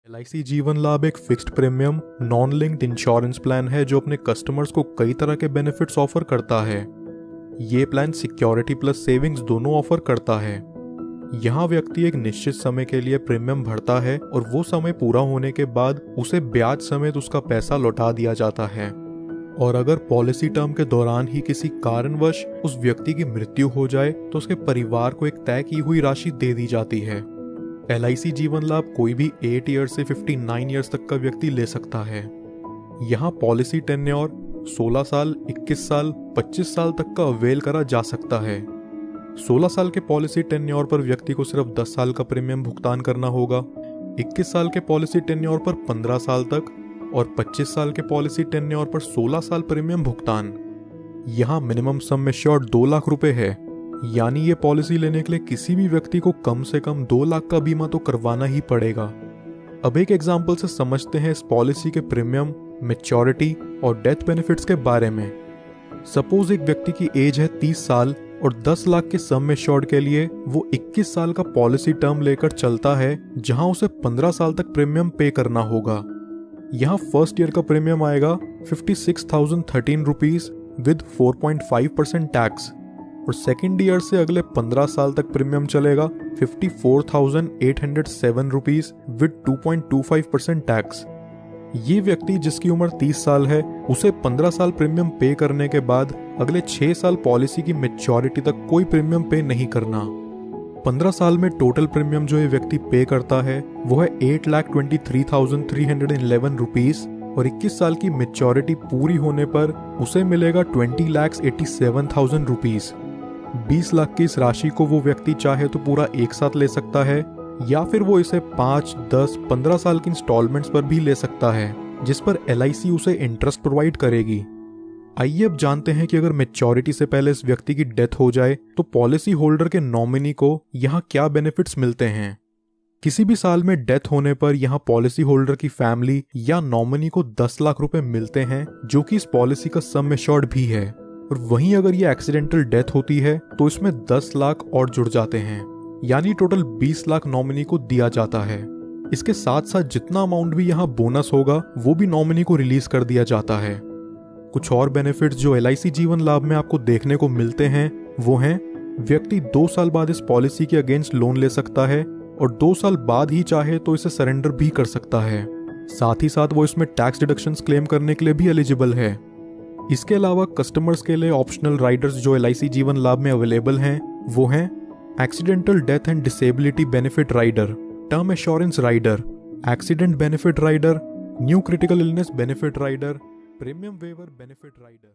LIC जीवन लाभ एक fixed premium non linked insurance plan है जो अपने कस्टमर्स को कई तरह के बेनिफिट्स ऑफर करता है। ये प्लान सिक्योरिटी प्लस सेविंग्स दोनों ऑफर करता है। यहाँ व्यक्ति एक निश्चित समय के लिए प्रीमियम भरता है और वो समय पूरा होने के बाद उसे ब्याज समेत उसका पैसा लौटा दिया जाता है। और अगर पॉलिसी टर्म के दौरान ही किसी कारणवश उस व्यक्ति की मृत्यु हो जाए तो उसके परिवार को एक तय की हुई राशि दे दी जाती है। LIC जीवन लाभ कोई भी 8 ईयर्स से 59 ईयर्स तक का व्यक्ति ले सकता है। यहाँ पॉलिसी टेन्योर 16 साल, 21 साल, 25 साल तक का अवेल करा जा सकता है। 16 साल के पॉलिसी टेन्योर पर व्यक्ति को सिर्फ 10 साल का प्रीमियम भुगतान करना होगा। 21 साल के पॉलिसी टेन्योर पर 15 साल तक और 25 साल के पॉलिसी टेन्योर पर 16 साल प्रीमियम भुगतान। यहाँ मिनिमम सम एश्योर्ड 2 लाख रुपए है, यानी ये पॉलिसी लेने के लिए किसी भी व्यक्ति को कम से कम 2 लाख का बीमा तो करवाना ही पड़ेगा। अब एक एग्जाम्पल से समझते हैं इस पॉलिसी के प्रीमियम, मैच्योरिटी और डेथ बेनिफिट्स के बारे में। सपोज एक व्यक्ति की एज है 30 साल और 10 लाख के सम एश्योर्ड के लिए वो 21 साल का पॉलिसी टर्म लेकर चलता है, जहां उसे 15 साल तक प्रीमियम पे करना होगा। यहाँ फर्स्ट ईयर का प्रीमियम आएगा 56,013 रुपीज विद 4.5% टैक्स और सेकेंड ईयर से अगले 15 साल तक प्रीमियम चलेगा 54,807 रुपीज विद 2.25% टैक्स। ये व्यक्ति जिसकी उम्र 30 साल है उसे 15 साल प्रीमियम पे करने के बाद अगले 6 साल पॉलिसी की मैच्योरिटी तक कोई प्रीमियम पे नहीं करना। 15 साल में टोटल प्रीमियम जो ये व्यक्ति पे करता है वो है 8,23,311 रुपीज और 21 साल की मैच्योरिटी पूरी होने पर उसे मिलेगा 20,87,000 रुपीज। 20 लाख की इस राशि को वो व्यक्ति चाहे तो पूरा एक साथ ले सकता है या फिर वो इसे 5, 10, 15 साल की इंस्टॉलमेंट्स पर भी ले सकता है, जिस पर LIC उसे इंटरेस्ट प्रोवाइड करेगी। आइए अब जानते हैं कि अगर मैच्योरिटी से पहले इस व्यक्ति की डेथ हो जाए तो पॉलिसी होल्डर के नॉमिनी को यहाँ क्या बेनिफिट्स मिलते हैं। किसी भी साल में डेथ होने पर यहाँ पॉलिसी होल्डर की फैमिली या नॉमिनी को 10 लाख रुपए मिलते हैं, जो कि इस पॉलिसी का सम एश्योर्ड भी है। और वहीं अगर ये एक्सीडेंटल डेथ होती है तो इसमें 10 लाख और जुड़ जाते हैं, यानी टोटल 20 लाख नॉमिनी को दिया जाता है। इसके साथ साथ जितना अमाउंट भी यहाँ बोनस होगा वो भी नॉमिनी को रिलीज कर दिया जाता है। कुछ और बेनिफिट्स जो LIC जीवन लाभ में आपको देखने को मिलते हैं वो हैं, व्यक्ति 2 साल बाद इस पॉलिसी के अगेंस्ट लोन ले सकता है और 2 साल बाद ही चाहे तो इसे सरेंडर भी कर सकता है। साथ ही साथ वो इसमें टैक्स डिडक्शंस क्लेम करने के लिए भी एलिजिबल है। इसके अलावा कस्टमर्स के लिए ऑप्शनल राइडर्स जो LIC जीवन लाभ में अवेलेबल हैं वो हैं accidental death and disability benefit rider, term assurance rider, accident benefit rider, new critical illness benefit rider, premium waiver benefit rider.